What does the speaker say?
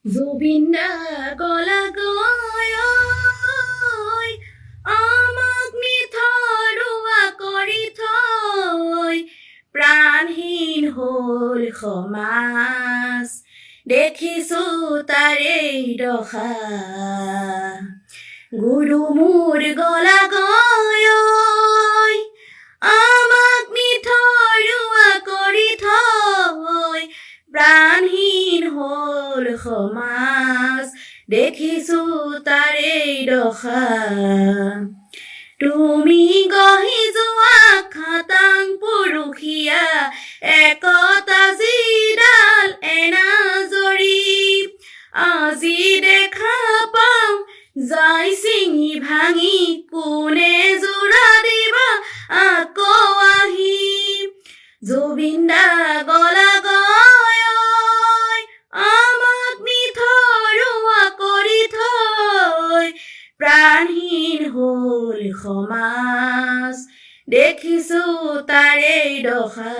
জুবিনা গলা গৈ আমাক নিথৰুৱা কৰি থৈ প্ৰাণহীন হ'ল সমাজ দেখিছো তাৰে দশা গুৰু মোৰ গলা গৈ আমাক নিথৰুৱা কৰি থৈ প্ৰাণহীন হ'ল সমাজ দেখিছো তাৰে দশা তুমি গঢ়ি যোৱা খাটাং পুৰুষীয়া একতা যিডাল এনাজৰী আজি দেখা পাওঁ যাই চিঙি ভাঙি কোনে যোৰা দিবা আকৌ আহি জুবিন দা গলা গৈ আমাক নিথৰুৱা কৰি থৈ প্ৰাণহীন হ'ল সমাজ দেখিছো তাৰে দশা